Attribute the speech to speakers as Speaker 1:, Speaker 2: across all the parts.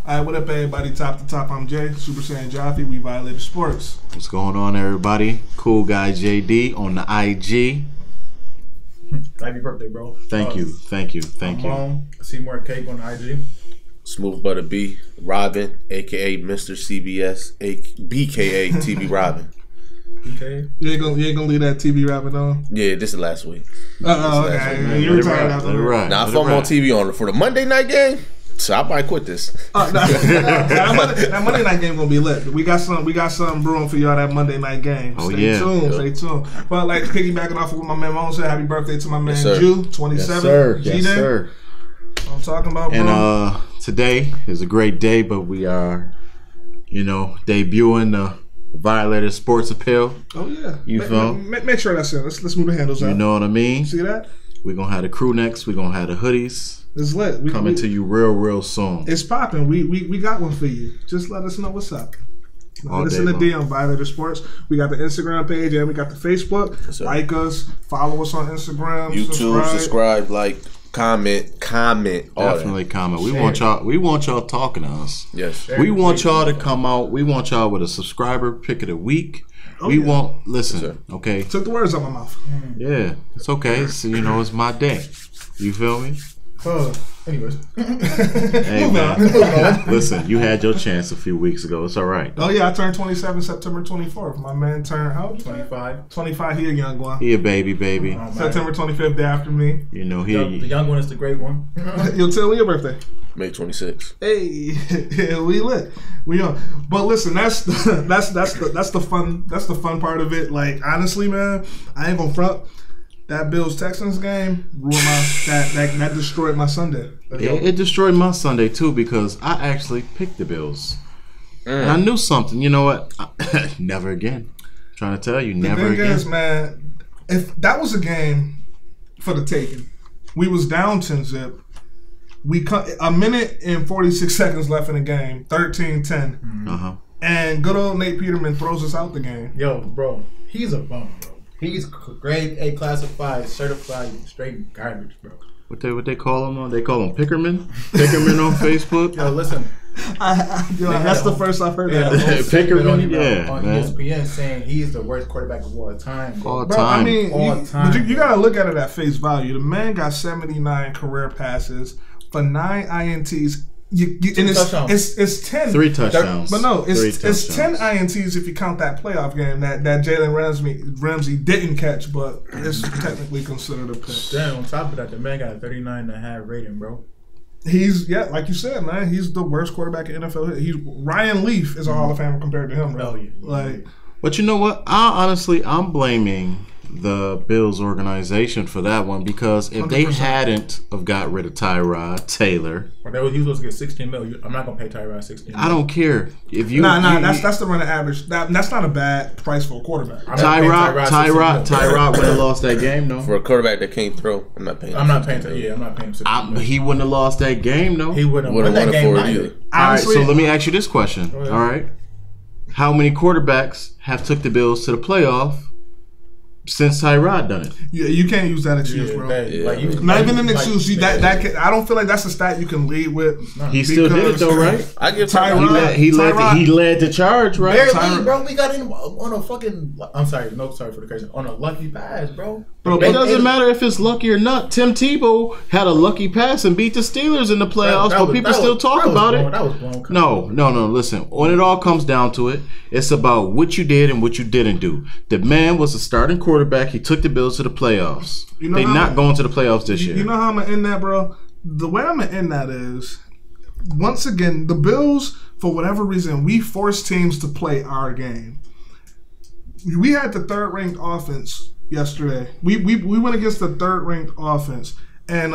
Speaker 1: All right, what up, everybody? Top to top, I'm Jay, Super Saiyan Jaffe. We Violator Sports.
Speaker 2: What's going on, everybody? Cool guy JD on the IG.
Speaker 3: Happy birthday, bro.
Speaker 2: Thank you.
Speaker 3: Mom, Seymour Cake on the IG.
Speaker 4: Smooth Butter B, Robin, aka Mr. CBS, BKA TV Robin.
Speaker 3: BK.
Speaker 1: You ain't gonna leave that TV rapping on?
Speaker 4: Yeah, this is last week.
Speaker 1: Okay. You're retired after that.
Speaker 4: Now if I'm on TV for the Monday night game, so I might quit this.
Speaker 1: That Monday night game gonna be lit. We got something brewing for y'all that Monday night game. Stay tuned. But like piggybacking off of what my man Mahomes said, happy birthday to my man Jew, 27.
Speaker 2: Yes, sir.
Speaker 1: I'm talking about, bro.
Speaker 2: And today is a great day, but we are, debuting the Violator Sports Appeal.
Speaker 1: Oh yeah.
Speaker 2: You feel?
Speaker 1: Make sure that's in. Let's move the handles out.
Speaker 2: You know what I mean?
Speaker 1: See that?
Speaker 2: We're gonna have the crew necks. We're gonna have the hoodies.
Speaker 1: It's lit.
Speaker 2: Coming to you real soon.
Speaker 1: It's popping. We got one for you. Just let us know what's up. Listen to D on Violator Sports. We got the Instagram page and we got the Facebook.
Speaker 4: Yes,
Speaker 1: like us, follow us on Instagram,
Speaker 4: YouTube, subscribe, like, comment.
Speaker 2: Definitely comment. We want y'all talking to us.
Speaker 4: Yes.
Speaker 2: We want y'all to come out. We want y'all with a subscriber pick of the week. Listen, okay.
Speaker 1: Took the words out my mouth.
Speaker 2: Yeah, it's okay. So, it's my day. You feel me?
Speaker 3: Anyways.
Speaker 2: Hey, man. Listen, you had your chance a few weeks ago. It's all right.
Speaker 1: Oh, yeah. I turned 27 September 24th. My man turned, how old?
Speaker 3: 25.
Speaker 1: 25. He a young one.
Speaker 2: He a baby.
Speaker 1: September 25th, day after me.
Speaker 2: The
Speaker 3: young one is the great one.
Speaker 1: You'll tell me your birthday.
Speaker 4: May 26th.
Speaker 1: Hey, we lit. We on. But listen, that's the fun part of it. Like, honestly, man, I ain't gonna front. That Bills Texans game ruined that destroyed my Sunday.
Speaker 2: It destroyed my Sunday too because I actually picked the Bills. And I knew something. You know what? Never again. I'm trying to tell you, never again. The thing is,
Speaker 1: man, if that was a game for the taking, we was down 10-zip. We cut a minute and 46 seconds left in the game, 13-10. And good old Nate Peterman throws us out the game.
Speaker 3: Yo, bro, he's a bum, bro. He's grade A classified, certified, straight garbage, bro.
Speaker 2: What they call him on? They call him Pickerman. Pickerman on Facebook.
Speaker 3: Yo, listen.
Speaker 1: That's the first I've heard that.
Speaker 2: Pickerman,
Speaker 3: on ESPN saying he's the worst quarterback of all time.
Speaker 1: Bro, I mean, you gotta look at it at face value. The man got 79 career passes for 9 INTs. And it's 10.
Speaker 2: 3 touchdowns.
Speaker 1: But no, it's 10 INTs if you count that playoff game that Jalen Ramsey didn't catch, but it's technically considered a pick.
Speaker 3: Then on top of that, the man got a 39.5 rating, bro.
Speaker 1: He's like you said, man. He's the worst quarterback in NFL. Ryan Leaf is a Hall of Famer compared to him, bro.
Speaker 3: Oh, yeah.
Speaker 2: But you know what? I'm blaming the Bills organization for that one because if 100%. They hadn't have got rid of Tyrod Taylor,
Speaker 3: he was supposed to get $16 million. I'm not gonna pay Tyrod $16 million.
Speaker 2: I don't care if you.
Speaker 1: That's the running average. That's not a bad price for a quarterback.
Speaker 2: Tyrod would have lost that game, though.
Speaker 4: For a quarterback that can't throw, I'm not paying.
Speaker 3: I'm not paying $16 million.
Speaker 2: He wouldn't have lost that game, though.
Speaker 3: He wouldn't have won that game either.
Speaker 2: All right, so let me ask you this question. All right, how many quarterbacks have took the Bills to the playoff since Tyrod done it?
Speaker 1: Yeah, you can't use that excuse, bro. Not even an excuse. I don't feel like that's a stat you can lead with.
Speaker 2: He still did it though, right?
Speaker 4: I give
Speaker 1: Tyrod.
Speaker 2: He led the charge, right?
Speaker 3: Barely, bro. We got him on a fucking. I'm sorry. No, sorry for the crazy. On a lucky pass, bro.
Speaker 2: It doesn't matter if it's lucky or not. Tim Tebow had a lucky pass and beat the Steelers in the playoffs, but people still talk about it.
Speaker 3: That was blown.
Speaker 2: No. Listen, when it all comes down to it, it's about what you did and what you didn't do. The man was a starting quarterback. He took the Bills to the playoffs. They're not going to the playoffs this year.
Speaker 1: You know how I'm going to end that, bro? The way I'm going to end that is, once again, the Bills, for whatever reason, we force teams to play our game. We had the third-ranked offense yesterday. We went against the third-ranked offense. And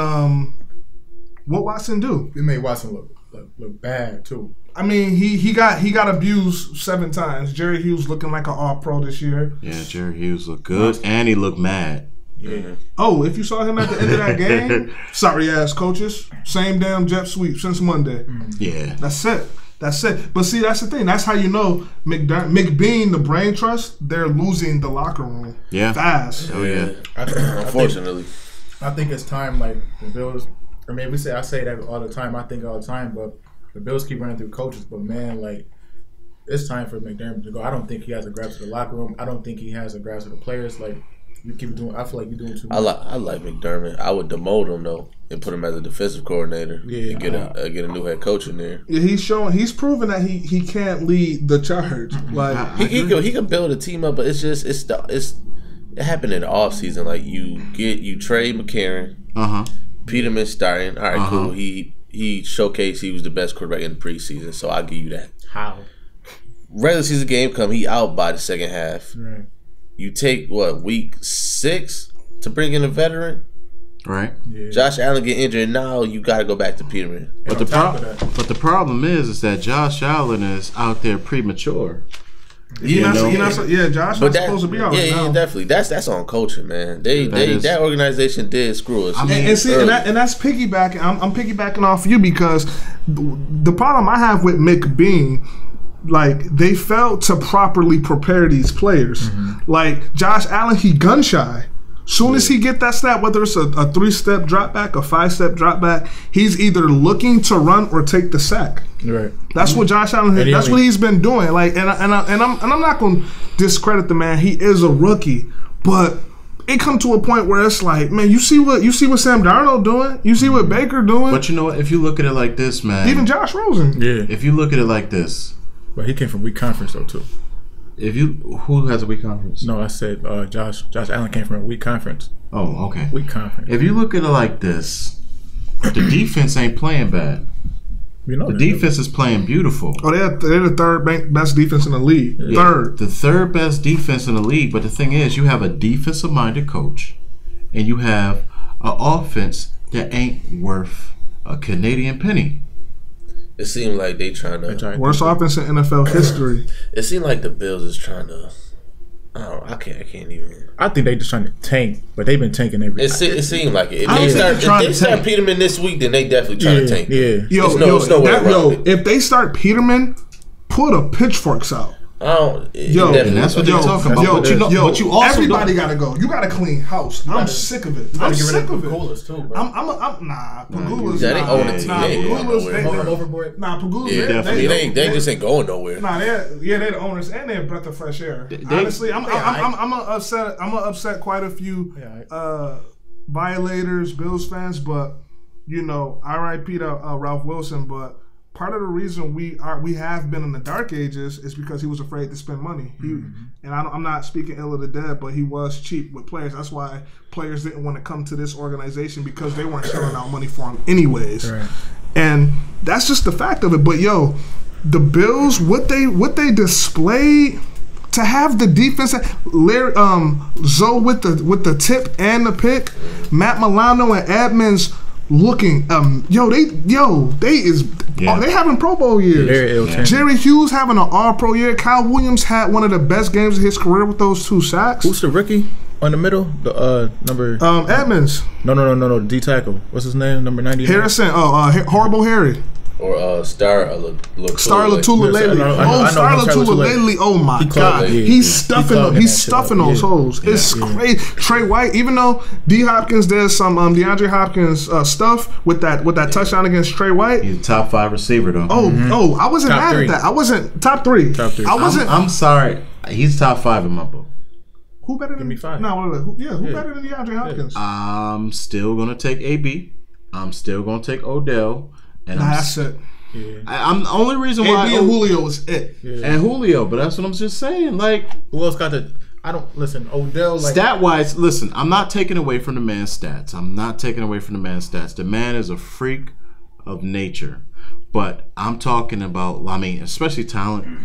Speaker 1: what Watson do?
Speaker 3: We made Watson look bad, too.
Speaker 1: I mean, he got abused 7 times. Jerry Hughes looking like an all-pro this year.
Speaker 2: Yeah, Jerry Hughes looked good, and he looked mad.
Speaker 3: Yeah.
Speaker 1: Oh, if you saw him at the end of that game, sorry-ass coaches, same damn jet sweep since Monday.
Speaker 2: Yeah.
Speaker 1: That's it. But see, that's the thing. That's how you know McBean, the brain trust, they're losing the locker room fast.
Speaker 2: Oh, yeah.
Speaker 4: Unfortunately.
Speaker 3: I think it's time, like, the Bills, I mean, I say that all the time. I think all the time, but the Bills keep running through coaches, but man, like it's time for McDermott to go. I don't think he has a grasp of the locker room. I don't think he has a grasp of the players. Like you keep doing, I feel like you're doing too much.
Speaker 4: I like McDermott. I would demote him though and put him as a defensive coordinator.
Speaker 3: Yeah,
Speaker 4: and get a new head coach in there.
Speaker 1: Yeah, he's proven that he can't lead the charge. Like
Speaker 4: he can build a team up, but it's it happened in the offseason. Like you trade McCarron, Peterman starting. All right, cool. He showcased he was the best quarterback in the preseason, so I'll give you that.
Speaker 3: How?
Speaker 4: Regular season game come, he out by the second half.
Speaker 3: Right.
Speaker 4: You take week 6 to bring in a veteran,
Speaker 2: right?
Speaker 4: Yeah. Josh Allen get injured, and now you got to go back to Peterman.
Speaker 2: But the problem is that Josh Allen is out there premature.
Speaker 1: Josh not supposed to be out right now.
Speaker 4: Yeah, definitely. That's on coaching, man. That organization did screw us.
Speaker 1: And that's piggybacking. I'm piggybacking off you because the problem I have with Mick being, like, they failed to properly prepare these players. Like Josh Allen, he gun shy. Soon as he get that snap, whether it's a 3-step drop back, a 5-step drop back, he's either looking to run or take the sack.
Speaker 3: Right.
Speaker 1: That's what Josh Allen. That's what he's been doing. Like, and I'm not going to discredit the man. He is a rookie, but it come to a point where it's like, man, you see what Sam Darnold doing? You see what Baker doing?
Speaker 2: But you know what? If you look at it like this, man,
Speaker 1: even Josh Rosen.
Speaker 3: Yeah.
Speaker 2: If you look at it like this,
Speaker 3: but he came from weak conference though too.
Speaker 2: Who has a weak conference?
Speaker 3: No, I said Josh Allen came from a weak conference.
Speaker 2: Oh, okay.
Speaker 3: Weak conference.
Speaker 2: If you look at it like this, the defense ain't playing bad. The defense is playing beautiful.
Speaker 1: Oh, they're the third best defense in the league.
Speaker 2: Yeah. The third best defense in the league. But the thing is, you have a defensive-minded coach, and you have an offense that ain't worth a Canadian penny.
Speaker 4: It seemed like they trying to
Speaker 1: worst offense in NFL history.
Speaker 4: It seemed like the Bills is trying to. I can't even.
Speaker 3: I think they just trying to tank, but they've been tanking every.
Speaker 4: It seemed like it. If they start Peterman this week, then they definitely trying to tank.
Speaker 1: Yeah. If they start Peterman, pull the pitchforks out.
Speaker 2: And that's what they're talking about. But you also
Speaker 1: everybody got to go. You got to clean house. I'm sick of it. I'm sick of it.
Speaker 3: Pagulas too, bro.
Speaker 1: Pagulas.
Speaker 4: They own the team. They ain't going
Speaker 3: nowhere. Overboard.
Speaker 1: Pagulas.
Speaker 4: They just ain't going nowhere.
Speaker 1: They're the owners and they're a breath of fresh air. Honestly, I'm upset quite a few Violators, Bills fans, but R.I.P. to Ralph Wilson, but. Part of the reason we have been in the dark ages is because he was afraid to spend money. And I'm not speaking ill of the dead, but he was cheap with players. That's why players didn't want to come to this organization because they weren't shelling out money for him anyways. Right. And that's just the fact of it. But the Bills, what they displayed to have the defense, Zoe with the tip and the pick, Matt Milano and Edmonds. Looking, they having Pro Bowl years. Jerry Hughes having an All-Pro year. Kyle Williams had one of the best games of his career with those 2 sacks.
Speaker 3: Who's the rookie on the middle? The number
Speaker 1: Edmonds.
Speaker 3: No. D tackle. What's his name? Number 90.
Speaker 1: Harrison. Horrible Harry.
Speaker 4: Or Star
Speaker 1: Latulilalele. Star Latulilalele. Oh my God, he's stuffing those holes. It's crazy. Trey White, even though D Hopkins did some DeAndre Hopkins stuff with that touchdown against Trey White.
Speaker 2: He's a top 5 receiver though.
Speaker 1: I wasn't mad at that. I wasn't top 3. I wasn't.
Speaker 2: I'm sorry. He's top 5 in my book.
Speaker 1: Who better than me? 5? No, who better than DeAndre Hopkins?
Speaker 2: I'm still gonna take AB. I'm still gonna take Odell. And
Speaker 1: that's it.
Speaker 2: I'm the only reason why
Speaker 1: AB and Julio is it.
Speaker 2: And Julio, but that's what I'm just saying. Like,
Speaker 3: who else got the? I don't listen. Odell,
Speaker 2: stat wise, listen. I'm not taking away from the man's stats. The man is a freak of nature, but I'm talking about. I mean, especially talent.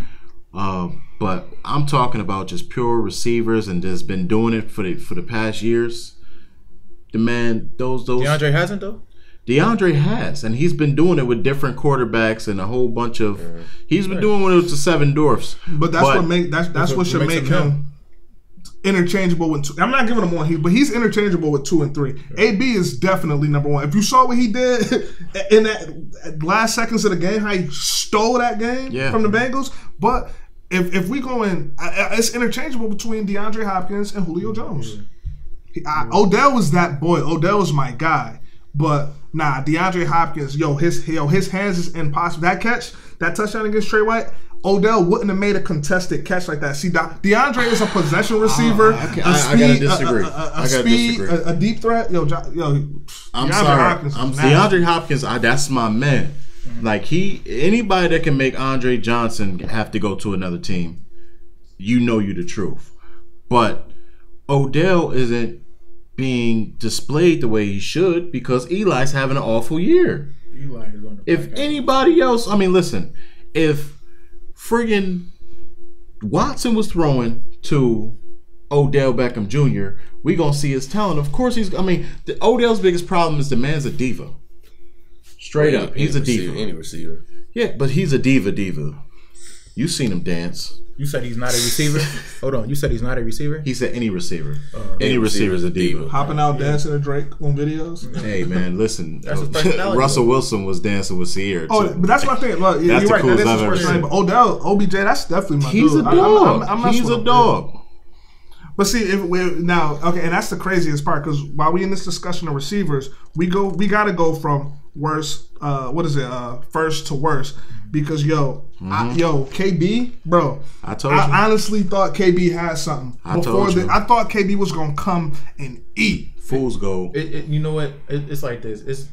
Speaker 2: But I'm talking about just pure receivers and just been doing it for the past years. The man, those.
Speaker 3: DeAndre hasn't though.
Speaker 2: DeAndre has, and he's been doing it with different quarterbacks and a whole bunch of. He's been doing it with the 7 dwarfs.
Speaker 1: But that's what should make him interchangeable with 2. I'm not giving him 1, but he's interchangeable with 2 and 3. AB is definitely number 1. If you saw what he did in that last seconds of the game, how he stole that game from the Bengals, but if we go in, it's interchangeable between DeAndre Hopkins and Julio Jones. Odell was that boy. Odell was my guy, but Nah, DeAndre Hopkins, his hands is impossible. That catch, that touchdown against Trey White, Odell wouldn't have made a contested catch like that. See, DeAndre is a possession receiver.
Speaker 2: I gotta disagree.
Speaker 1: A deep threat.
Speaker 2: I'm sorry. DeAndre Hopkins, that's my man. Like anybody that can make Andre Johnson have to go to another team, you the truth. But Odell isn't being displayed the way he should because Eli's having an awful year.
Speaker 3: Eli is on the
Speaker 2: If anybody else, listen, if friggin' Watson was throwing to Odell Beckham Jr., we gonna see his talent. Of course Odell's biggest problem is the man's a diva. Straight up, he's a diva.
Speaker 4: Any receiver.
Speaker 2: Yeah, but he's a diva. You seen him dance.
Speaker 3: You said he's not a receiver? Hold on. You said he's not a receiver?
Speaker 2: He said any receiver. Any receiver is a diva.
Speaker 1: Hopping out dancing to Drake on videos.
Speaker 2: Hey, man, listen.
Speaker 3: That's his personality.
Speaker 2: Russell Wilson was dancing with Sierra, too.
Speaker 1: Oh, but that's my thing. Look, you're right. That is his personality. But Odell, OBJ, that's definitely my dude.
Speaker 2: He's a dog. He's a dog.
Speaker 1: But see, if we're now, okay, and that's the craziest part, because while we in this discussion of receivers, we got to go from worst, first to worst. Because KB, bro,
Speaker 2: I told you.
Speaker 1: I honestly thought KB had something.
Speaker 2: I
Speaker 1: thought KB was gonna come and eat.
Speaker 2: Fool's gold.
Speaker 3: You know what? It's like this. It's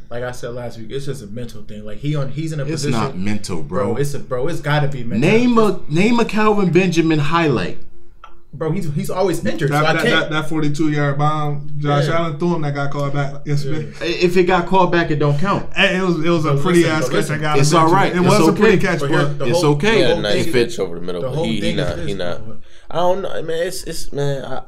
Speaker 3: like I said last week. It's just a mental thing. Like he's in a position.
Speaker 2: It's not mental, bro.
Speaker 3: It's got to be mental.
Speaker 2: Name a Kelvin Benjamin highlight.
Speaker 3: Bro, he's always injured.
Speaker 1: That
Speaker 3: 42-yard
Speaker 1: bomb, Josh Allen threw him. That got called back yesterday.
Speaker 2: If it got called back, it don't count.
Speaker 1: It was a pretty ass catch.
Speaker 2: It's all right.
Speaker 1: It was a pretty catch, but
Speaker 2: it's okay.
Speaker 4: He had a nice pitch over the middle, but he not. I don't know, man. It's man.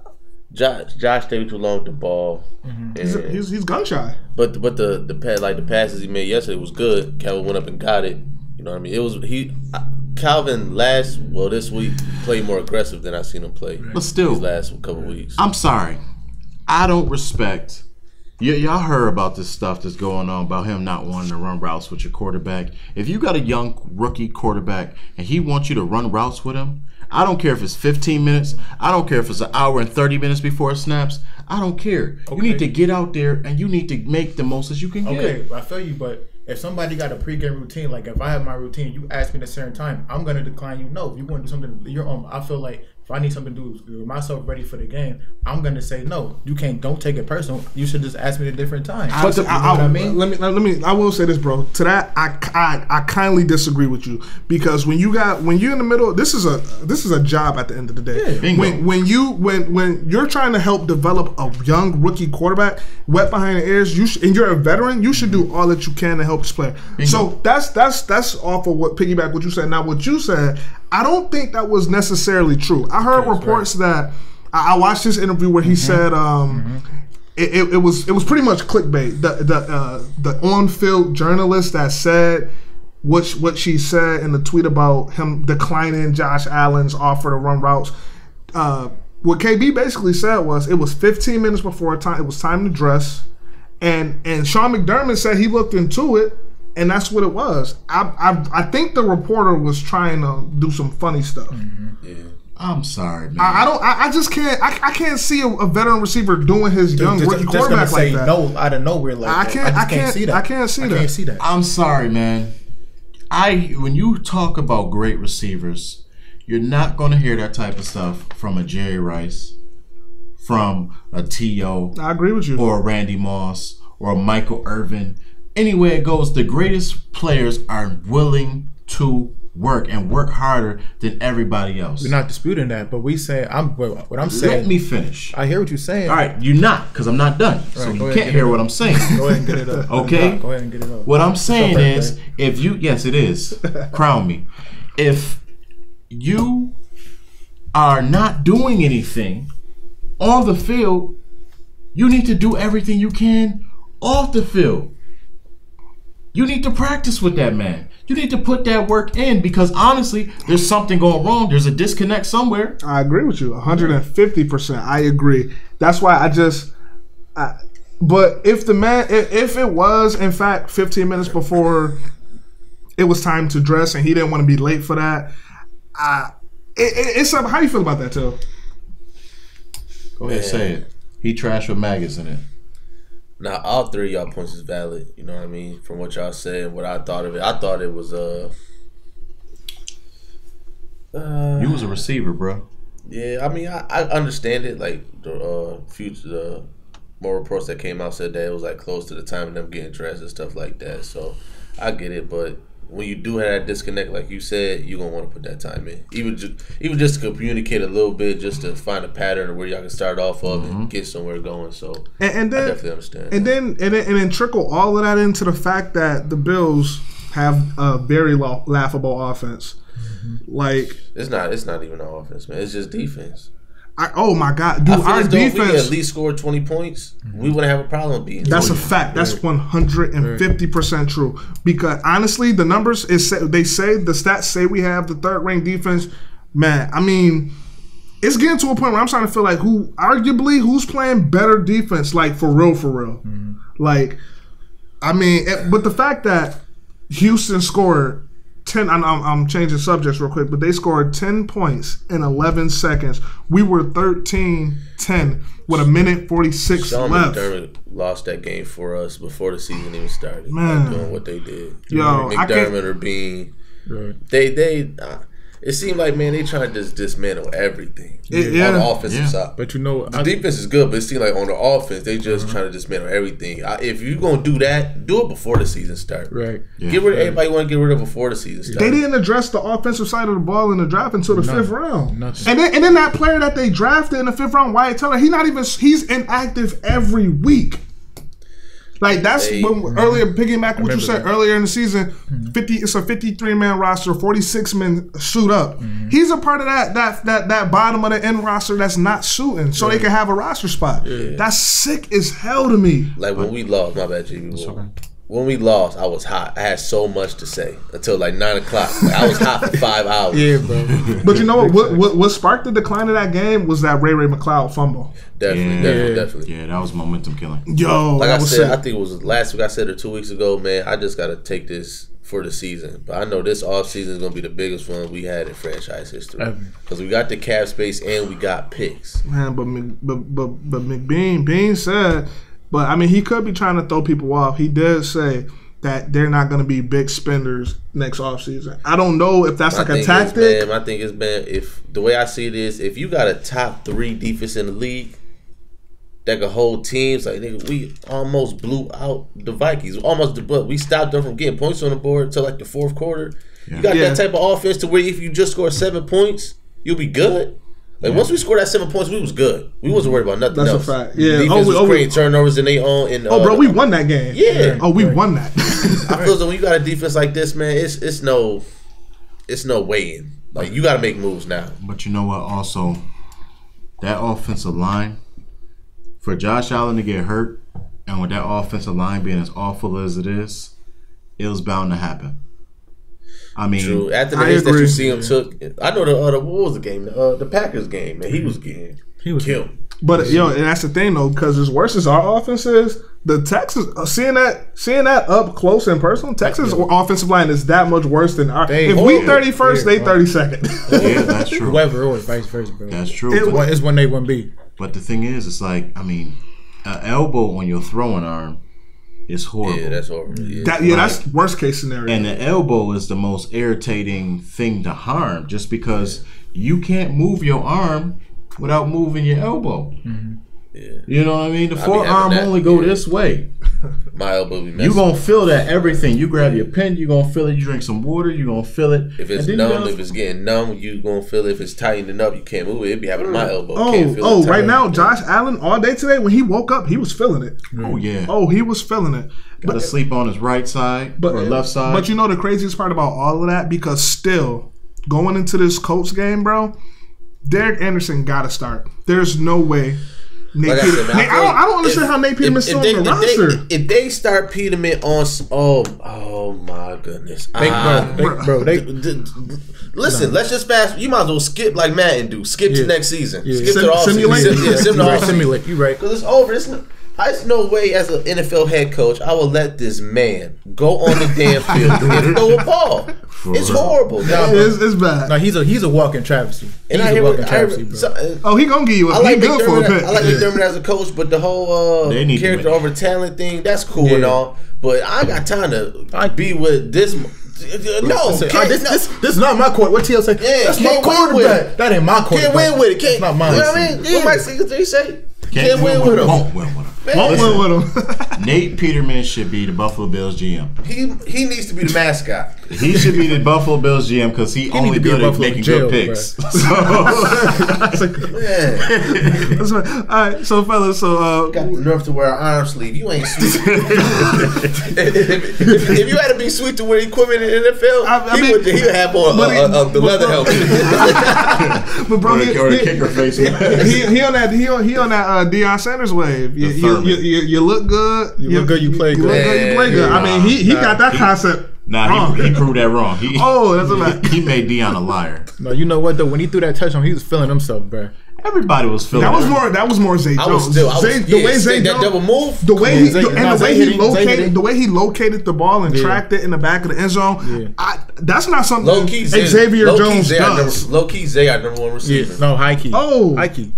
Speaker 4: Josh stayed too long with the ball.
Speaker 1: Mm-hmm. He's gun shy.
Speaker 4: But the passes he made yesterday was good. Calvin went up and got it. You know what I mean? Calvin this week played more aggressive than I've seen him play.
Speaker 2: But still,
Speaker 4: these last couple weeks.
Speaker 2: I'm sorry, I don't respect. Y'all heard about this stuff that's going on about him not wanting to run routes with your quarterback. If you got a young rookie quarterback and he wants you to run routes with him, I don't care if it's 15 minutes. I don't care if it's an hour and 30 minutes before it snaps. I don't care. Okay. You need to get out there and you need to make the most that you can get.
Speaker 3: Okay, I feel you, but if somebody got a pregame routine, like if I have my routine, you ask me at a certain time, I'm going to decline you. No, if you want to do something your own, I feel like if I need something to do with myself ready for the game, I'm going to say no. You don't take it personal. You should just ask me at a different time.
Speaker 1: But I mean? Let me. I will say this, bro. To that, I kindly disagree with you because when you're in the middle, this is a job at the end of the day.
Speaker 2: Yeah,
Speaker 1: when you're trying to help develop a young rookie quarterback, wet behind the ears, and you're a veteran, you should do all that you can to help this player. Bingo. So that's off of what piggyback what you said. Now what you said, I don't think that was necessarily true. I heard reports that I watched this interview where he said it was pretty much clickbait. The on-field journalist that said what she said in the tweet about him declining Josh Allen's offer to run routes. What KB basically said was it was 15 minutes before time. It was time to dress, and Sean McDermott said he looked into it. And that's what it was. I think the reporter was trying to do some funny stuff.
Speaker 2: Mm-hmm. Yeah. I'm sorry, man.
Speaker 1: I just can't. I can't see a veteren receiver doing his young rookie quarterback like that.
Speaker 3: No, out of nowhere like that. I can't see that.
Speaker 1: I can't see that.
Speaker 2: I'm sorry, man. When you talk about great receivers, you're not going to hear that type of stuff from a Jerry Rice, from a T.O.
Speaker 1: I agree with you.
Speaker 2: Or a Randy Moss or a Michael Irvin. Anywhere it goes, the greatest players are willing to work and work harder than everybody else.
Speaker 3: We're not disputing that, but we say what I'm saying.
Speaker 2: Let me finish.
Speaker 3: I hear what you're saying.
Speaker 2: All right, you're not, because I'm not done. So you can't hear what I'm saying.
Speaker 3: Go ahead and get it up.
Speaker 2: Okay?
Speaker 3: Go ahead and get it up.
Speaker 2: What I'm saying is, yes, it is. Crown me. If you are not doing anything on the field, you need to do everything you can off the field. You need to practice with that man. You need to put that work in because honestly, there's something going wrong. There's a disconnect somewhere.
Speaker 1: I agree with you 150%. I agree. That's why but if it was in fact 15 minutes before it was time to dress and he didn't want to be late for that, it's something. How you feel about that, Till?
Speaker 2: Go ahead, say it. He trashed with maggots in it.
Speaker 4: Now, all three of y'all points is valid. You know what I mean? From what y'all said and what I thought of it. I thought it was
Speaker 2: you was a receiver, bro.
Speaker 4: Yeah, I mean, I understand it. Like, the more reports that came out said that it was, like, close to the time of them getting dressed and stuff like that. So, I get it. But when you do have that disconnect, like you said, you're going to want to put that time in. Even just to communicate a little bit, just to find a pattern of where y'all can start off of and get somewhere going. So,
Speaker 1: and then,
Speaker 4: I definitely understand
Speaker 1: and
Speaker 4: that.
Speaker 1: then trickle all of that into the fact that the Bills have a very laughable offense. Like
Speaker 4: it's not even an offense, man. It's just defense.
Speaker 1: Oh my God, dude! Our defense.
Speaker 4: If we at least scored 20 points, we wouldn't have a problem beating.
Speaker 1: That's a fact. That's 150% true. Because honestly, the numbers the stats say we have the third ranked defense. Man, I mean, it's getting to a point where I'm starting to feel like who's playing better defense, like for real. Mm-hmm. Like, I mean, but the fact that Houston scored 10. I'm changing subjects real quick, but they scored 10 points in 11 seconds. We were 13-10 with a minute 46
Speaker 4: Sean
Speaker 1: left.
Speaker 4: McDermott lost that game for us before the season even started.
Speaker 1: Man,
Speaker 4: doing what they did.
Speaker 1: Yo,
Speaker 4: McDermott or Bean. They it seemed like, man, they trying to just dismantle everything on the offensive side.
Speaker 3: But you know,
Speaker 4: the defense is good, but it seemed like on the offense, they just trying to dismantle everything. If you're going to do that, do it before the season starts.
Speaker 3: Right.
Speaker 4: Yeah. Get rid of everybody want to get rid of before the season starts.
Speaker 1: They didn't address the offensive side of the ball in the draft until the fifth round.
Speaker 3: Nothing.
Speaker 1: And then that player that they drafted in the fifth round, Wyatt Teller, he's inactive every week. Like that's when earlier piggyback what you said earlier in the season. It's a 53-man roster, 46 men suit up. He's a part of that bottom of the end roster that's not shooting, so they can have a roster spot. Yeah. That's sick as hell to me.
Speaker 4: Like when we lost, my bad, JB. When we lost, I was hot. I had so much to say until like 9 o'clock. Like, I was hot for 5 hours.
Speaker 3: Yeah, bro.
Speaker 1: But you know what sparked the decline of that game was that Ray McLeod fumble.
Speaker 4: Definitely.
Speaker 2: Yeah, that was momentum killing.
Speaker 1: Yo,
Speaker 4: like I said, I think it was last week. I said or 2 weeks ago, man. I just got to take this for the season. But I know this offseason is going to be the biggest one we had in franchise history because we got the cap space and we got picks.
Speaker 1: Man, but McBean said. But, I mean, he could be trying to throw people off. He did say that they're not going to be big spenders next offseason. I don't know if that's like a tactic.
Speaker 4: I think it's been, if the way I see it is, if you got a top 3 defense in the league that can hold teams, like, nigga, we almost blew out the Vikings. We stopped them from getting points on the board until like the fourth quarter. Yeah. You got that type of offense to where if you just score 7 points, you'll be good. Like once we scored that 7 points, we was good. We wasn't worried about nothing else.
Speaker 1: That's a fact. Yeah.
Speaker 4: Defense was creating turnovers in their own.
Speaker 1: Bro, we won that game.
Speaker 4: Yeah.
Speaker 1: Oh, we won that.
Speaker 4: I feel like when you got a defense like this, man, it's no weighing. Like you got to make moves now.
Speaker 2: But you know what? Also, that offensive line for Josh Allen to get hurt, and with that offensive line being as awful as it was bound to happen. I mean,
Speaker 4: true. After the hits that you see him took, I know what was the game? The Packers game, man. He was killed.
Speaker 1: But and that's the thing though, because as worse as our offense is, the Texas seeing that up close and personal, Texas offensive line is that much worse than our. If we 31st, they 32nd.
Speaker 2: Yeah, that's true.
Speaker 3: Whoever or vice versa, bro.
Speaker 2: That's true.
Speaker 3: It's when they wouldn't be.
Speaker 2: But the thing is, it's like, I mean, an elbow on your throwing arm is horrible.
Speaker 4: Yeah, that's horrible.
Speaker 1: That's worst case scenario.
Speaker 2: And the elbow is the most irritating thing to harm, just because you can't move your arm without moving your elbow. Mm-hmm. Yeah. You know what I mean? The forearm only go this way.
Speaker 4: My elbow be messy.
Speaker 2: You gonna feel that everything. You grab your pen, you gonna feel it. You drink some water, you gonna feel it.
Speaker 4: If it's numb, if it's getting numb, you gonna feel it. If it's tightening up, you can't move it. It be happening to my elbow.
Speaker 1: Right now, Josh Allen all day today when he woke up, he was feeling it.
Speaker 2: Oh yeah.
Speaker 1: Oh, he was feeling it.
Speaker 2: Got to sleep on his right side or left side.
Speaker 1: But you know the craziest part about all of that, because still going into this Colts game, bro, Derek Anderson got to start. There's no way. I don't understand how Nate Peterman's still on the roster.
Speaker 4: If they start Peterman on, oh my goodness, listen, let's just fast. You might as well skip like Madden do. Skip to next season. Skip to the offseason.
Speaker 3: Simulate. You're right.
Speaker 4: Because it's over. There's no way as an NFL head coach I will let this man go on the damn field and throw a ball. It's horrible.
Speaker 1: It's bad.
Speaker 3: No, he's a walking travesty.
Speaker 4: And
Speaker 3: He's a walking travesty, bro.
Speaker 1: He gonna give you a good for a pick.
Speaker 4: I like McDermott as a coach, but the whole character over talent thing, that's cool and all. But I got time to be with this. No,
Speaker 3: this is not my court. What TL say?
Speaker 4: Yeah,
Speaker 3: that's my quarterback. That ain't my quarterback.
Speaker 4: Can't win with it. Can't.
Speaker 3: Not mine.
Speaker 4: You know what I mean? What Mike Singletary say? Can't win with him.
Speaker 2: Won't win with him.
Speaker 1: Won't win with him.
Speaker 2: Nate Peterman should be the Buffalo Bills GM.
Speaker 4: He needs to be the mascot.
Speaker 2: He should be the Buffalo Bills GM because he only good at making good picks.
Speaker 1: That's right. All right, so fellas,
Speaker 4: got the nerve to wear an arm sleeve. You ain't sweet. if you had to be sweet to wear equipment in the NFL, he would have on the leather helmet.
Speaker 1: But bro,
Speaker 2: or the kicker face.
Speaker 1: He on that Deion Sanders wave. You look good.
Speaker 3: You look good. You play good.
Speaker 1: You look good. You play good. I mean, he got that concept.
Speaker 2: He proved that wrong.
Speaker 1: That's a fact.
Speaker 2: He made Deion a liar.
Speaker 3: No, you know what though? When he threw that touchdown, he was feeling himself, bro.
Speaker 2: Everybody was feeling
Speaker 1: that was more Zay Jones.
Speaker 4: The way Zay Jones, that double move,
Speaker 1: the way he located the ball and tracked it in the back of the end zone. That's not something Xavier Jones does.
Speaker 4: Low key, Zay our number one receiver.
Speaker 3: Yeah, no, high key. High key.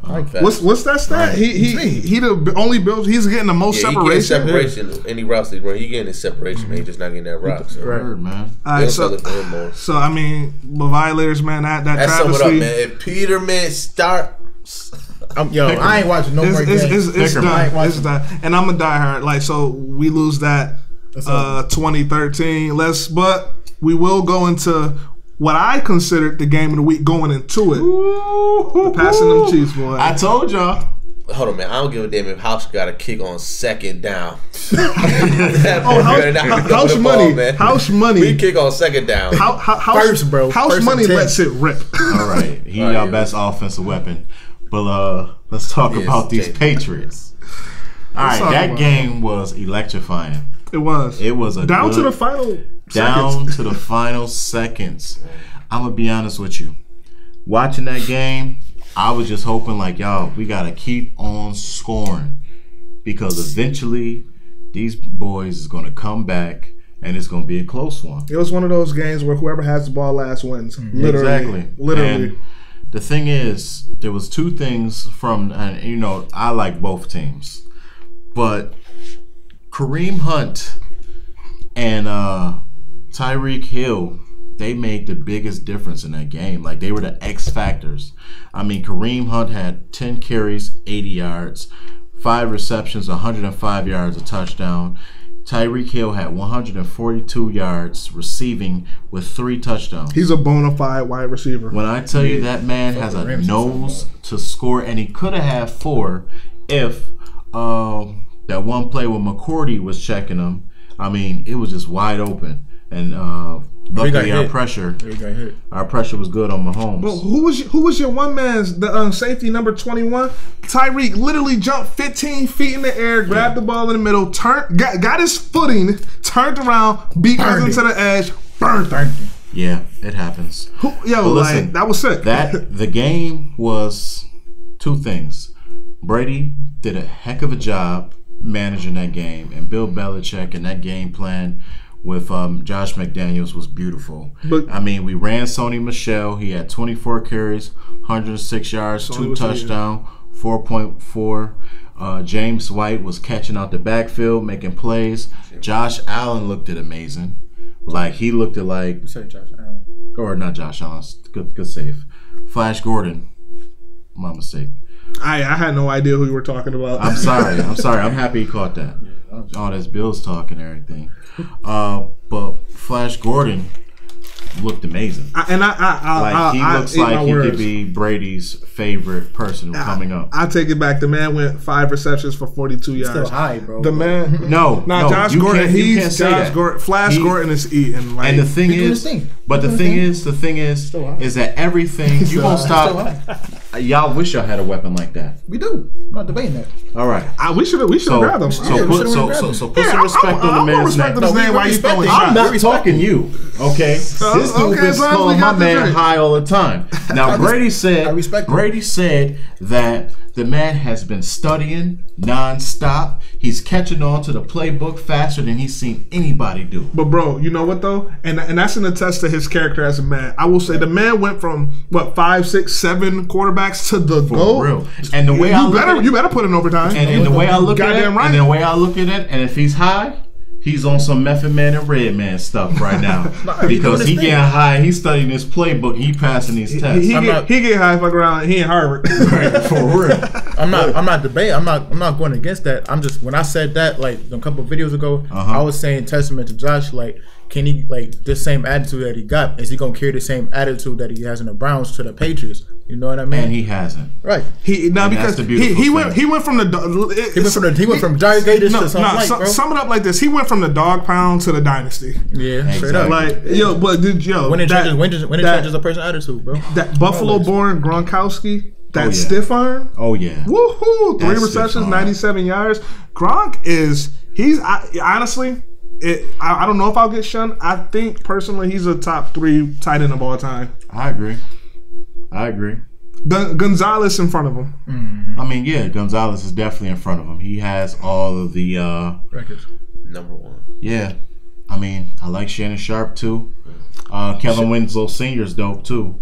Speaker 1: What's that stat? Right. He the only Bills. He's getting the most separation.
Speaker 4: He getting separation. Any routes they run, he getting his separation. Man, he just not getting that rock. So.
Speaker 2: Right, man.
Speaker 1: All right, so I mean, the Violators, man, that travesty.
Speaker 4: Sum it up, man. If Peterman starts,
Speaker 3: I ain't watching no more games.
Speaker 1: It's done. And I'm a diehard. Like, so we lose that 2013. But we will go into what I considered the game of the week going into it. Passing them Chiefs, boy.
Speaker 2: I told y'all.
Speaker 4: Hold on, man. I don't give a damn if House got a kick on second down.
Speaker 1: House money. House money.
Speaker 4: We kick on second down.
Speaker 3: First, bro.
Speaker 1: House money lets it rip.
Speaker 2: All right. He our best offensive weapon. But let's talk about these Patriots. All right. That game was electrifying.
Speaker 1: It was.
Speaker 2: It was a
Speaker 1: down to the final seconds.
Speaker 2: I'm going to be honest with you. Watching that game, I was just hoping like, y'all, we got to keep on scoring because eventually these boys is going to come back and it's going to be a close one.
Speaker 1: It was one of those games where whoever has the ball last wins. Literally.
Speaker 2: And the thing is, there was two things and I like both teams, but Kareem Hunt and Tyreek Hill, they made the biggest difference in that game. Like, they were the X factors. I mean, Kareem Hunt had 10 carries, 80 yards, 5 receptions, 105 yards, a touchdown. Tyreek Hill had 142 yards receiving with 3 touchdowns.
Speaker 1: He's a bona fide wide receiver.
Speaker 2: When I tell you that man has a nose to score, and he could have had 4 if that one play when McCourty was checking him. I mean, it was just wide open. And luckily our pressure was good on Mahomes.
Speaker 1: Well, who was your one man's the safety number 21? Tyreek literally jumped 15 feet in the air, grabbed the ball in the middle, got his footing, turned around, beat Cousins to the edge, burned him.
Speaker 2: Yeah, it happens.
Speaker 1: Listen, that was sick.
Speaker 2: The game was 2 things. Brady did a heck of a job managing that game, and Bill Belichick and that game plan with Josh McDaniels was beautiful. But I mean, we ran Sony Michel. He had 24 carries, 106 yards, 2 touchdowns, 4.4. James White was catching out the backfield, making plays. Josh Allen looked amazing. Like, he looked at like...
Speaker 3: You said Josh Allen.
Speaker 2: Or not Josh Allen. Good save. Flash Gordon. My mistake.
Speaker 1: I had no idea who you were talking about.
Speaker 2: I'm sorry. I'm happy he caught that. All this Bills talk and everything. But Flash Gordon looked amazing.
Speaker 1: He looks like he could be Brady's favorite person coming up. I take it back. The man went 5 receptions for 42 yards.
Speaker 3: Still high, bro.
Speaker 1: The man,
Speaker 2: no,
Speaker 1: Josh Gordon. He's Josh Gordon. Flash Gordon is eating. Like,
Speaker 2: and the thing is, that everything you won't stop. Y'all wish y'all had a weapon like that.
Speaker 3: We do. I'm not debating that.
Speaker 2: All right.
Speaker 1: We should have grabbed them.
Speaker 2: So put some respect on the man's name. I'm not talking you. Okay. This dude is calling my man high all the time. Now Brady said that The man has been studying nonstop. He's catching on to the playbook faster than he's seen anybody do.
Speaker 1: But bro, you know what though, and that's an attest to his character as a man. I will say the man went from 5, 6, 7 quarterbacks to the GOAT.
Speaker 2: Real. And the way
Speaker 1: you better put in overtime.
Speaker 2: And the way I look at it,
Speaker 1: right.
Speaker 2: and the way I look at it, and if he's high, he's on some Method Man and Red Man stuff right now. Because he getting high, he's studying his playbook, he passing these tests.
Speaker 1: He get high, fuck around, he in Harvard.
Speaker 2: Right, for real.
Speaker 3: I'm not debating. I'm not going against that. I'm just, when I said that like a couple of videos ago, I was saying testament to Josh, like, can he, like, this same attitude that he got, is he gonna carry the same attitude that he has in the Browns to the Patriots? You know what I mean?
Speaker 2: And he hasn't.
Speaker 3: Right.
Speaker 1: Because he went from the
Speaker 3: Tailgate to something bro.
Speaker 1: Sum it up like this: he went from the dog pound to the dynasty.
Speaker 3: Yeah,
Speaker 2: exactly.
Speaker 3: straight up.
Speaker 1: Like
Speaker 3: winning changes a person's attitude, bro.
Speaker 1: That Buffalo-born Gronkowski. That stiff arm.
Speaker 2: Oh yeah.
Speaker 1: Woohoo! 3 receptions, 97 yards. Gronk honestly, I don't know if I'll get shunned. I think personally he's a top 3 tight end of all time.
Speaker 2: I agree.
Speaker 1: Gonzalez in front of him.
Speaker 2: Mm-hmm. I mean, yeah, Gonzalez is definitely in front of him. He has all of the
Speaker 3: records.
Speaker 4: Number 1.
Speaker 2: Yeah. I mean, I like Shannon Sharp too. Kevin Winslow Sr. is dope too.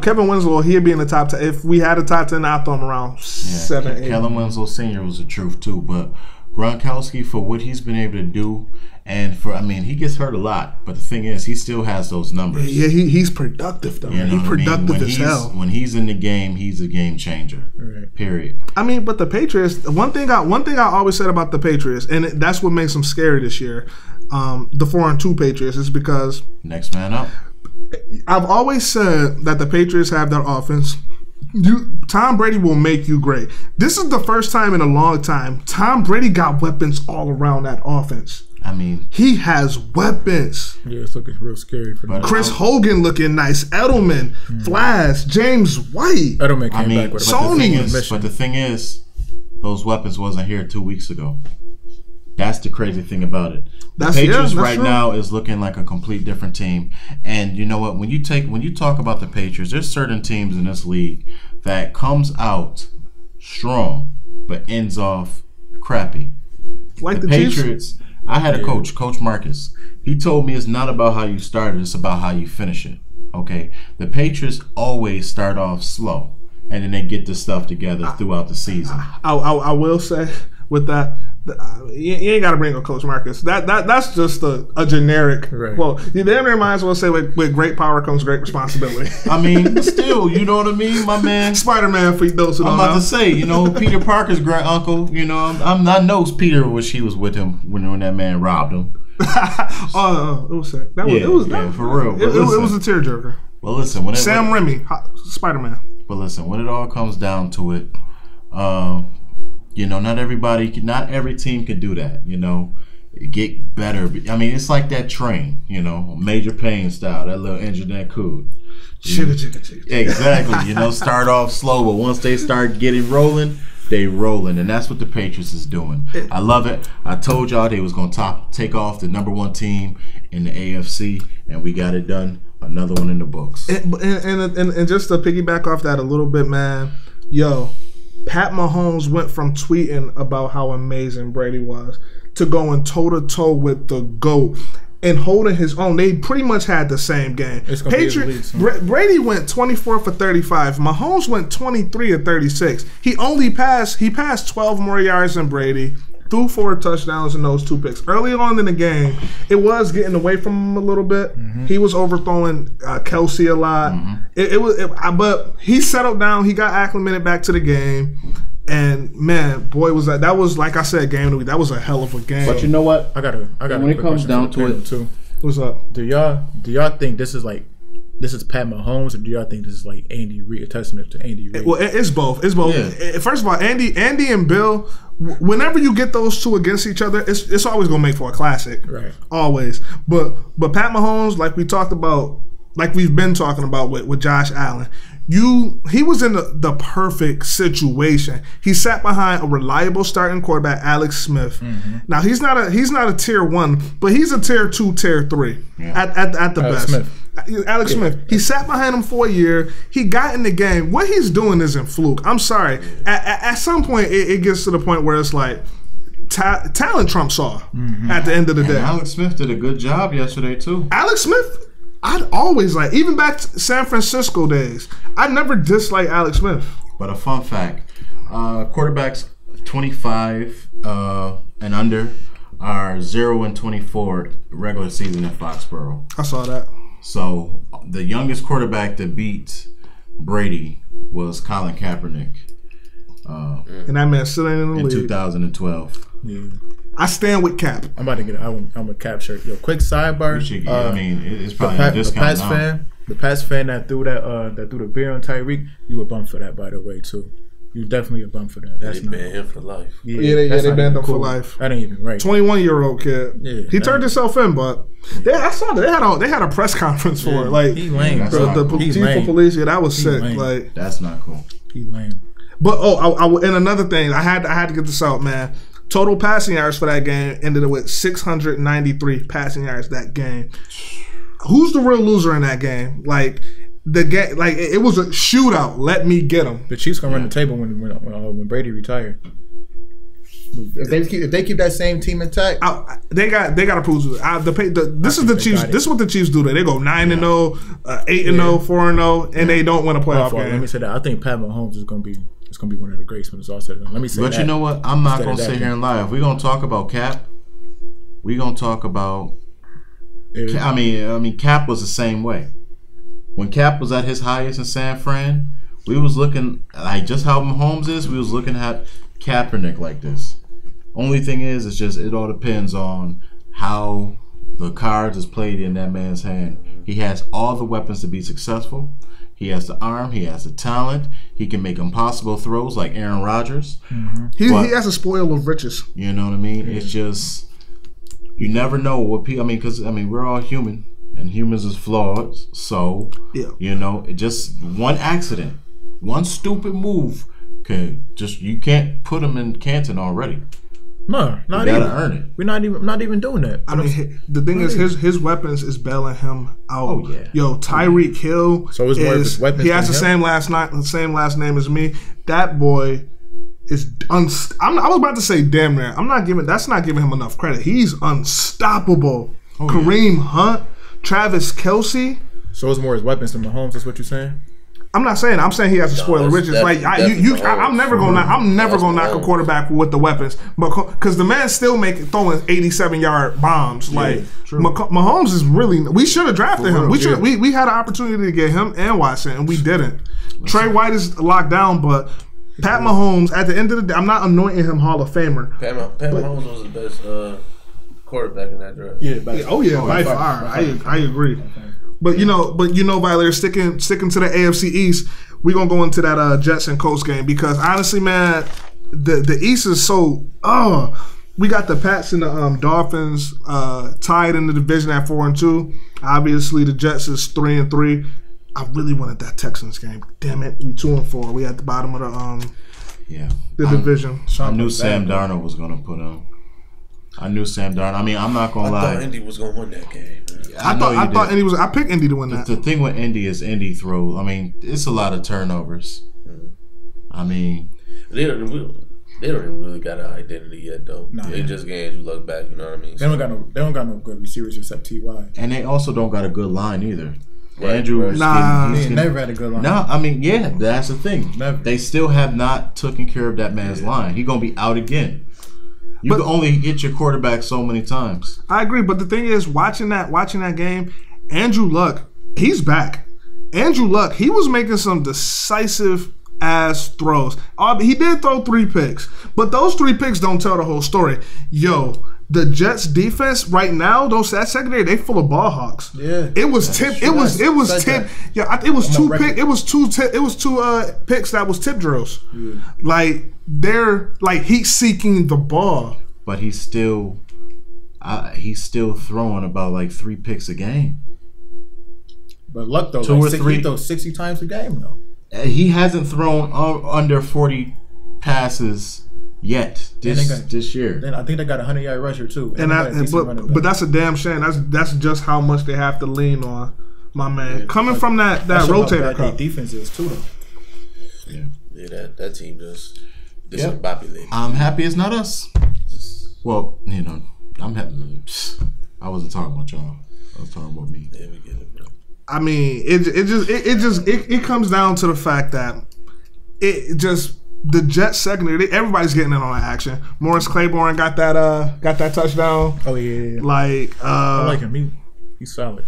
Speaker 1: Kevin Winslow, he'd be in the top 10. If we had a top 10, I'd throw him around 7, 8.
Speaker 2: Kevin Winslow Sr. was the truth too. But Gronkowski, for what he's been able to do, and he gets hurt a lot, but the thing is, he still has those numbers.
Speaker 1: Yeah, he's productive though. He's productive as hell.
Speaker 2: When he's in the game, he's a game changer. Right. Period.
Speaker 1: But the Patriots, one thing I always said about the Patriots, and that's what makes them scary this year. The 4-2 Patriots is because
Speaker 2: next man up.
Speaker 1: I've always said that the Patriots have their offense. Tom Brady will make you great. This is the first time in a long time Tom Brady got weapons all around that offense.
Speaker 2: I mean,
Speaker 1: he has weapons.
Speaker 3: Yeah, it's looking real scary for them.
Speaker 1: Chris Hogan looking nice. Edelman, Flash, James White.
Speaker 3: Edelman came back with
Speaker 1: Sony.
Speaker 2: But the thing is, those weapons wasn't here 2 weeks ago. That's the crazy thing about it. The Patriots right now is looking like a complete different team. And you know what? When you talk about the Patriots, there's certain teams in this league that comes out strong but ends off crappy.
Speaker 1: Like
Speaker 2: the Patriots.
Speaker 1: Chiefs?
Speaker 2: I had a coach, Coach Marcus. He told me it's not about how you started, it's about how you finish it. Okay? The Patriots always start off slow, and then they get this stuff together throughout the season.
Speaker 1: I will say with that, you ain't got to bring up Coach Marcus. That's just a generic. Right. Well, you damn might as well say with great power comes great responsibility.
Speaker 2: I mean, still, you know what I mean, my man.
Speaker 1: Spider-Man for those who don't know.
Speaker 2: I'm about to say, Peter Parker's great uncle. I know Peter when she was with him when that man robbed him.
Speaker 1: It was sick. That was for real. It was a tearjerker.
Speaker 2: Well, listen,
Speaker 1: Sam Raimi, Spider-Man.
Speaker 2: But listen, when it all comes down to it, not every team can do that. Get better. I mean, it's like that train. Major Payne style, that little engine that could. Exactly. Start off slow, but once they start getting rolling, they rolling, and that's what the Patriots is doing. I love it. I told y'all they was going to take off the number 1 team in the AFC, and we got it done. Another one in the books.
Speaker 1: And just to piggyback off that a little bit, man. Pat Mahomes went from tweeting about how amazing Brady was to going toe-to-toe with the GOAT and holding his own. They pretty much had the same game. Brady went 24 for 35. Mahomes went 23 of 36. He passed 12 more yards than Brady. Threw 4 touchdowns in those 2 picks. Early on in the game, it was getting away from him a little bit. Mm-hmm. He was overthrowing Kelsey a lot. Mm-hmm. But he settled down. He got acclimated back to the game. And man, boy, was that was, like I said, game of the week. That was a hell of a game.
Speaker 2: But you know what?
Speaker 3: I got
Speaker 2: when it comes down to it
Speaker 3: too.
Speaker 1: What's up?
Speaker 3: Do y'all think this is Pat Mahomes, or do y'all think this is like Andy Reid, a testament to Andy Reid?
Speaker 1: Well, it's both. It's both.
Speaker 2: Yeah.
Speaker 1: First of all, Andy and Bill, whenever you get those two against each other, it's always gonna make for a classic.
Speaker 3: Right.
Speaker 1: Always. But Pat Mahomes, like we talked about, like we've been talking about with Josh Allen, he was in the perfect situation. He sat behind a reliable starting quarterback, Alex Smith. Mm-hmm. Now he's not a tier 1, but he's a tier 2, tier 3 at the best. Alex Smith. He sat behind him for a year. He got in the game. What he's doing isn't fluke. I'm sorry. At some point, it gets to the point where it's like talent trumps all at the end of the day.
Speaker 2: Alex Smith did a good job yesterday, too.
Speaker 1: Alex Smith, I'd always like, even back to San Francisco days, I never disliked Alex Smith.
Speaker 2: But a fun fact, quarterbacks 25 and under are 0-24 regular season in Foxborough.
Speaker 1: I saw that.
Speaker 2: So the youngest quarterback to beat Brady was Colin Kaepernick.
Speaker 1: And that man still ain't in the
Speaker 2: in
Speaker 1: league.
Speaker 2: 2012.
Speaker 3: Yeah.
Speaker 1: I stand with Cap.
Speaker 3: I'm about to get. I'm a Cap shirt. Yo, quick sidebar.
Speaker 2: I mean, it's probably a discount now.
Speaker 3: The Pats fan that threw the beer on Tyreek, you a bump for that, by the way, too. You definitely a bump for that. That's
Speaker 4: They banned him for life.
Speaker 1: They banned him for life.
Speaker 3: That ain't even right.
Speaker 1: 21-year-old kid.
Speaker 3: Yeah,
Speaker 1: he turned himself in, but I saw that they had a press conference for it. Like
Speaker 3: he lame.
Speaker 1: The chief of police. Yeah, that was sick.
Speaker 3: Lame.
Speaker 1: Like
Speaker 2: that's not cool.
Speaker 3: He lame.
Speaker 1: But and another thing, I had to get this out, man. Total passing yards for that game ended up with 693 passing yards that game. Who's the real loser in that game? Like the game, like it was a shootout. Let me get him.
Speaker 3: The Chiefs gonna run the table when Brady retired. If they keep that same team intact,
Speaker 1: they got to prove it. This is the Chiefs. This is what the Chiefs do. They go 9-0, 8-0, 4-0, and they don't win a playoff game.
Speaker 3: Let me say that. I think Pat Mahomes is gonna be one of the greats when it's all said and done. Let me say that.
Speaker 2: But you know what? I'm not gonna sit here and lie. If we're gonna talk about Cap, we're gonna talk about. I mean, Cap was the same way. When Cap was at his highest in San Fran, we was looking like just how Mahomes is. We was looking at Kaepernick like this. Only thing is, it's just it all depends on how the cards is played in that man's hand. He has all the weapons to be successful. He has the arm. He has the talent. He can make impossible throws like Aaron Rodgers.
Speaker 1: Mm-hmm. He has a spoil of riches.
Speaker 2: You know what I mean? It's just you never know what people. Because we're all human, and humans is flawed. So it just one accident, one stupid move, you can't put him in Canton already.
Speaker 3: No, not
Speaker 2: you
Speaker 3: even.
Speaker 2: Gotta earn it.
Speaker 3: We're not even doing that.
Speaker 1: I mean, the thing is, his weapons is bailing him out.
Speaker 2: Oh yeah.
Speaker 1: Yo, Tyreek Hill.
Speaker 3: So it's more of his weapons.
Speaker 1: He has the same last name as me. That boy is I was about to say damn near. That's not giving him enough credit. He's unstoppable. Oh, Kareem Hunt, Travis Kelce.
Speaker 3: So it's more his weapons than Mahomes. That's what you're saying.
Speaker 1: I'm not saying. I'm saying he has to spoil the riches. Like I'm never gonna knock a quarterback with the weapons, but because the man still throwing 87-yard bombs. Like Mahomes is really. We should have drafted him. We had an opportunity to get him and Watson, and we didn't. Trey White is locked down, but Pat Mahomes. At the end of the day, I'm not anointing him Hall of Famer.
Speaker 4: Pat Mahomes was the best quarterback in that draft.
Speaker 1: Yeah. By far. I agree. But you know, Violator, sticking to the AFC East, we're gonna go into that Jets and Colts game because honestly, man, the East is so we got the Pats and the Dolphins tied in the division at 4-2. Obviously, the Jets is 3-3. I really wanted that Texans game. Damn it, we 2-4. We at the bottom of the division.
Speaker 2: I knew Sam Darnold was gonna put on. I knew Sam Darnold. I mean, I'm not gonna lie.
Speaker 4: I thought Indy was gonna win that game.
Speaker 1: I thought Indy was. I picked Indy to win that.
Speaker 2: The thing with Indy is Indy throws. I mean, it's a lot of turnovers. I mean,
Speaker 4: they don't even really got an identity yet, though.
Speaker 3: Nah,
Speaker 4: they just games. You look back, you know what I mean.
Speaker 3: They don't got no good receivers except Ty.
Speaker 2: And they also don't got a good line either.
Speaker 4: Right,
Speaker 2: Andrew,
Speaker 3: never had a good line.
Speaker 2: No, I mean, yeah, that's the thing.
Speaker 3: Never.
Speaker 2: They still have not taken care of that man's line. He's gonna be out again. You can only hit your quarterback so many times. I
Speaker 1: agree, but the thing is, watching that game, Andrew Luck, he's back. Andrew Luck, he was making some decisive ass throws. He did throw 3 picks, but those 3 picks don't tell the whole story. Yo, the Jets defense right now, that secondary, they full of ball hawks.
Speaker 3: Yeah,
Speaker 1: it was tip. It was tip. Yeah, it was 2 picks. It was 2 picks that was tip drills. Yeah. Like they're like he's seeking the ball,
Speaker 2: but he's still throwing about like 3 picks a game.
Speaker 3: But Luck though,
Speaker 2: 2 or 3,
Speaker 3: he throws 60 times a game though.
Speaker 2: He hasn't thrown under 40 passes yet this year.
Speaker 3: Then I think they got a 100-yard rusher too.
Speaker 1: But that's a damn shame. That's just how much they have to lean on My man. Coming from that rotator cuff.
Speaker 3: Defense is too, though.
Speaker 4: Yeah, that team just discombobulated.
Speaker 2: I'm happy it's not us. Well, I'm happy. I wasn't talking about y'all. I was talking about me.
Speaker 4: Yeah, we get it, bro.
Speaker 1: I mean, it comes down to the fact that the Jets secondary, everybody's getting in on that action. Morris Claiborne got that touchdown.
Speaker 3: Oh yeah.
Speaker 1: Like
Speaker 3: I like him. He's solid.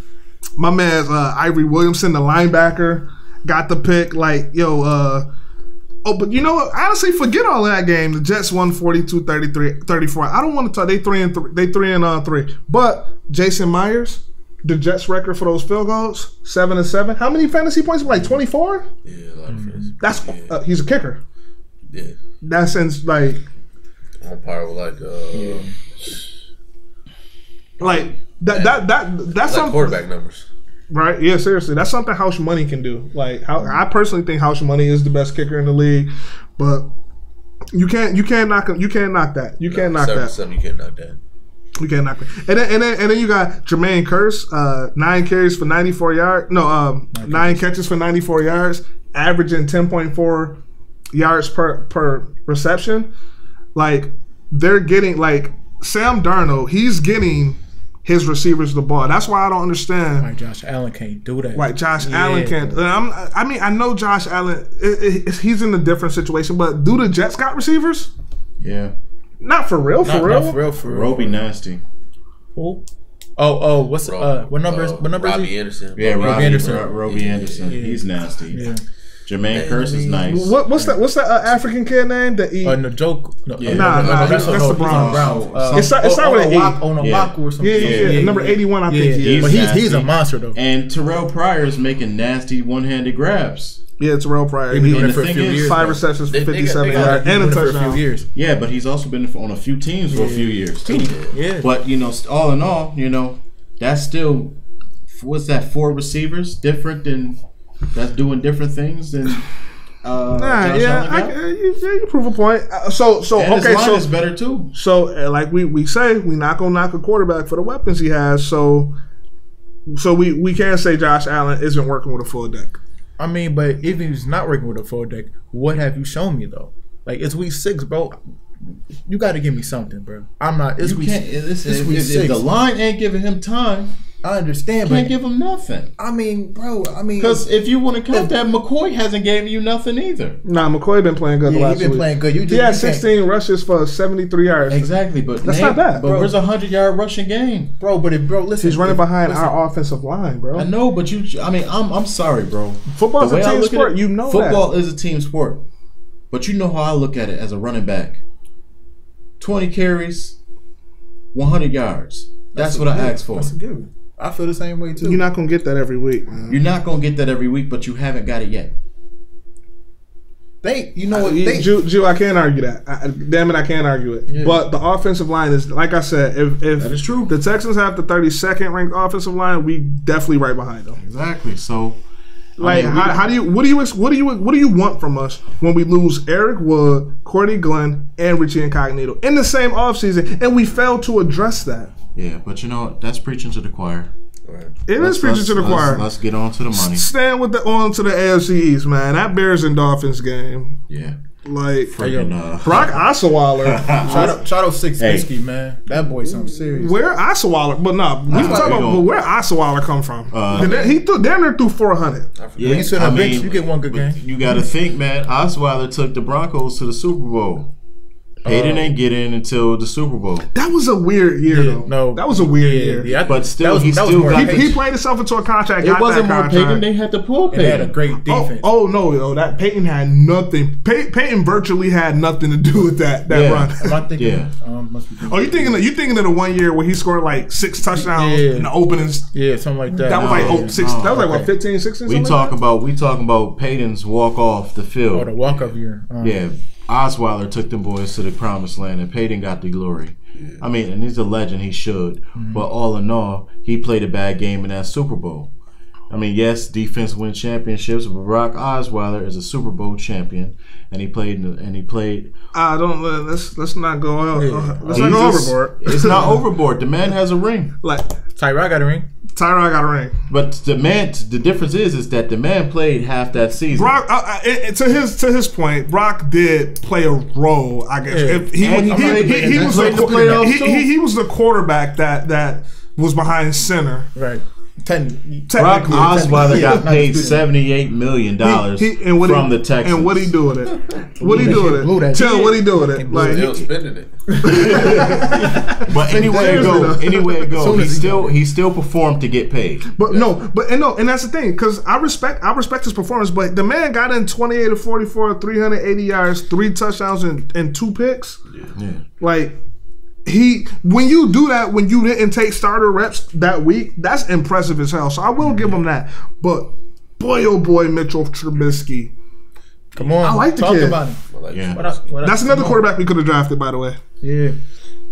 Speaker 1: My man Ivory Williamson, the linebacker, got the pick. Like, but you know what? Honestly, forget all that game. The Jets won 42-34. I don't want to talk. They 3-3. But Jason Myers, the Jets record for those field goals, 7-7. How many fantasy points? Like 24?
Speaker 4: Yeah, a lot of fantasy.
Speaker 1: That's he's a kicker.
Speaker 4: Yeah.
Speaker 1: That sense, like
Speaker 4: on par with
Speaker 1: that's something.
Speaker 4: Quarterback numbers.
Speaker 1: Right? Yeah, seriously. That's something House Money can do. Like, I personally think House Money is the best kicker in the league, but you can't knock him. You can't knock that. You can't knock that.
Speaker 4: You can't knock that.
Speaker 1: You can't knock it. And then you got Jermaine Kearse, 9 carries for 94 yards. No, 9 catches for 94 yards, averaging 10.4 yards per reception. Like, they're getting, like, Sam Darnold, he's getting his receivers the ball. That's why I don't understand
Speaker 3: why Josh Allen can't do that.
Speaker 1: Why Josh Allen can't. I know Josh Allen, he's in a different situation, but do the Jets got receivers?
Speaker 2: Yeah.
Speaker 1: Not for real, for real.
Speaker 3: Not for real, for real.
Speaker 2: Roby nasty.
Speaker 3: Who? Oh, what's what number is
Speaker 4: Robbie
Speaker 3: he?
Speaker 4: Anderson.
Speaker 2: Yeah, Robbie Anderson. Roby
Speaker 4: Yeah.
Speaker 2: Anderson.
Speaker 3: Yeah.
Speaker 2: He's nasty.
Speaker 3: Yeah.
Speaker 2: Jermaine Kearse is nice.
Speaker 1: What's that African kid name?
Speaker 3: No joke. No,
Speaker 2: Yeah.
Speaker 1: Nah, that's the Browns. It's not with an E.
Speaker 3: Onawaku or something.
Speaker 1: Yeah. Number 81, I think he is.
Speaker 3: But he's a monster though.
Speaker 2: And Terrell Pryor is making nasty one-handed grabs.
Speaker 1: Yeah, Terrell Pryor.
Speaker 3: He's been doing it
Speaker 2: the
Speaker 3: for a
Speaker 2: thing
Speaker 3: few
Speaker 2: is,
Speaker 3: years.
Speaker 1: 5 receptions for 57
Speaker 3: They
Speaker 1: yards and a
Speaker 3: for a
Speaker 1: touchdown.
Speaker 3: few years.
Speaker 2: Yeah, but he's also been on a few teams for a few years too.
Speaker 3: Yeah.
Speaker 2: But all in all, that's still what's that? 4 receivers different than that's doing different things than.
Speaker 1: You prove a point. So
Speaker 2: and
Speaker 1: okay,
Speaker 2: his line
Speaker 1: so
Speaker 2: is better too.
Speaker 1: So like we say, we not gonna knock a quarterback for the weapons he has. So we can't say Josh Allen isn't working with a full deck.
Speaker 3: I mean, but if he's not working with a full deck, what have you shown me though? Like, it's week 6, bro. You got to give me something, bro. I'm not. It's week 6.
Speaker 2: If the line ain't giving him time,
Speaker 3: I understand,
Speaker 2: can't give him nothing.
Speaker 3: I mean, bro.
Speaker 2: Because if you want to count that, McCoy hasn't given you nothing either.
Speaker 1: Nah, McCoy been playing good the last week.
Speaker 3: He's been playing good.
Speaker 1: He had 16 rushes for 73 yards.
Speaker 2: Exactly, but
Speaker 1: that's not bad.
Speaker 2: But where's a 100-yard rushing game,
Speaker 3: bro? Listen,
Speaker 1: he's running behind our offensive line, bro.
Speaker 2: I know, but I'm sorry, bro.
Speaker 1: Football's a team sport.
Speaker 2: Football is a team sport, but you know how I look at it as a running back. 20 carries, 100 yards. That's what I asked for.
Speaker 3: That's a given. I feel the same way too.
Speaker 1: You're not gonna get that every week, man.
Speaker 2: You're not gonna get that every week, but you haven't got it yet.
Speaker 1: Jew, I can't argue that. Damn it, I can't argue it. Yeah. But the offensive line is, like I said, if
Speaker 2: that is true.
Speaker 1: The Texans have the 32nd ranked offensive line, we definitely right behind them.
Speaker 2: Exactly. So,
Speaker 1: like, what do you want from us when we lose Eric Wood, Cordy Glenn, and Richie Incognito in the same offseason, and we fail to address that?
Speaker 2: Yeah, but that's preaching to the choir.
Speaker 4: Right.
Speaker 1: It is preaching to the choir.
Speaker 2: Let's get on to the money.
Speaker 1: Stand on to the AFC East, man. That Bears and Dolphins game.
Speaker 2: Yeah.
Speaker 1: Like,
Speaker 2: freaking,
Speaker 1: Brock Osweiler.
Speaker 3: Shout out Six Whiskey, man. That boy something serious.
Speaker 1: Where Osweiler? But no, we can talk about where Osweiler come from. He damn near threw 400.
Speaker 3: Yeah, when you sit on the bench, you get one good game.
Speaker 2: You got to think, man. Osweiler took the Broncos to the Super Bowl. Peyton didn't get in until the Super Bowl.
Speaker 1: That was a weird year, though.
Speaker 3: No,
Speaker 1: that was a weird year.
Speaker 3: Yeah,
Speaker 2: but still, he
Speaker 1: played himself into a contract.
Speaker 2: It wasn't more Peyton. They had to pull Peyton.
Speaker 3: They had a great defense.
Speaker 1: No, that Peyton had nothing. Peyton virtually had nothing to do with that run.
Speaker 3: Am I thinking?
Speaker 1: Yeah. You thinking of the 1 year where he scored like 6 touchdowns in the openings?
Speaker 3: Yeah, something like that.
Speaker 1: That was that was like 15, 16.
Speaker 2: We talking about Peyton's walk off the field.
Speaker 3: Oh, the walk up year.
Speaker 2: Yeah. Osweiler took them boys to the promised land, and Peyton got the glory. Yeah. I mean, and he's a legend. He should. Mm-hmm. But all in all, he played a bad game in that Super Bowl. I mean, yes, defense wins championships, but Brock Osweiler is a Super Bowl champion, and he played.
Speaker 1: Let's not go. Let's not go overboard.
Speaker 2: It's not overboard. The man has a ring.
Speaker 3: Like Tyrod got a ring.
Speaker 1: Tyrod got a ring.
Speaker 2: But the difference is that the man played half that season.
Speaker 1: Brock, to his point, Brock did play a role. I guess he was the quarterback that was behind center.
Speaker 3: Right.
Speaker 2: Brock Osweiler got paid $78 million from the Texans.
Speaker 1: And what he do with it? What he do with it? Tell what he do with it? Like
Speaker 4: Still spending it.
Speaker 2: But anywhere it go, he still performed to get paid.
Speaker 1: But and that's the thing, because I respect his performance. But the man got in 28 of 44, 380 yards, 3 touchdowns, and 2 picks.
Speaker 2: Yeah.
Speaker 1: Like. When you do that, when you didn't take starter reps that week, that's impressive as hell. So I will give him that. But boy, oh boy, Mitchell Trubisky.
Speaker 3: Come on,
Speaker 1: I like the
Speaker 3: talk
Speaker 1: kid.
Speaker 3: about him.
Speaker 2: Yeah.
Speaker 3: What up?
Speaker 1: That's another quarterback we could have drafted, by the way.
Speaker 3: Yeah.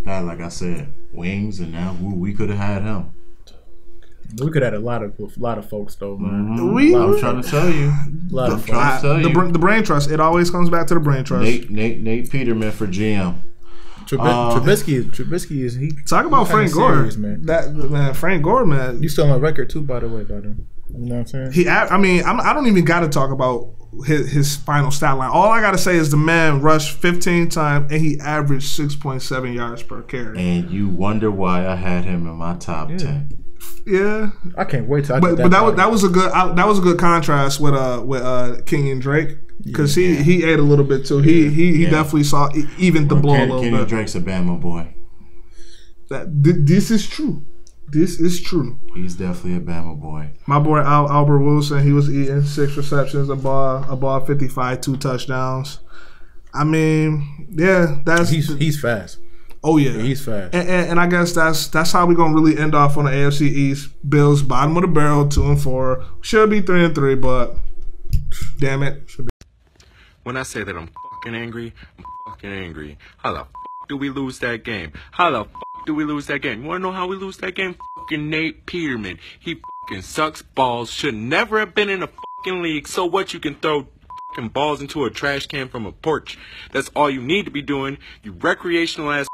Speaker 2: Like I said, wings, and now we could have had him.
Speaker 3: We could have had a lot of folks though, man.
Speaker 2: I'm trying to tell you.
Speaker 1: The brain trust. It always comes back to the brain trust.
Speaker 2: Nate Peterman for GM.
Speaker 3: Trubisky is he.
Speaker 1: Talk about Frank Gore,
Speaker 3: serious, man.
Speaker 1: Frank Gore, man.
Speaker 3: You still on record too, by the way, brother. You know what I'm saying?
Speaker 1: I don't even got to talk about his final stat line. All I got to say is the man rushed 15 times and he averaged 6.7 yards per carry.
Speaker 2: And you wonder why I had him in my top 10.
Speaker 1: Yeah,
Speaker 3: I can't wait till.
Speaker 1: But that was a good contrast with King and Drake. Because he ate a little bit too. He definitely saw even the blow a little
Speaker 2: Kenny
Speaker 1: bit.
Speaker 2: Drake's a Bama boy.
Speaker 1: This is true. This is true.
Speaker 2: He's definitely a Bama boy.
Speaker 1: My boy Albert Wilson, he was eating 6 receptions, a ball 55, 2 touchdowns. I mean, yeah, that's
Speaker 3: he's fast.
Speaker 1: Oh yeah,
Speaker 3: he's fast.
Speaker 1: And I guess that's how we're gonna really end off on the AFC East. Bills bottom of the barrel, 2-4. Should be 3-3, but damn it, should be.
Speaker 5: When I say that I'm fucking angry, I'm fucking angry. How the fuck do we lose that game? How the fuck do we lose that game? You wanna know how we lose that game? Fucking Nate Peterman. He fucking sucks balls. Should never have been in a fucking league. So what, you can throw fucking balls into a trash can from a porch. That's all you need to be doing, you recreational ass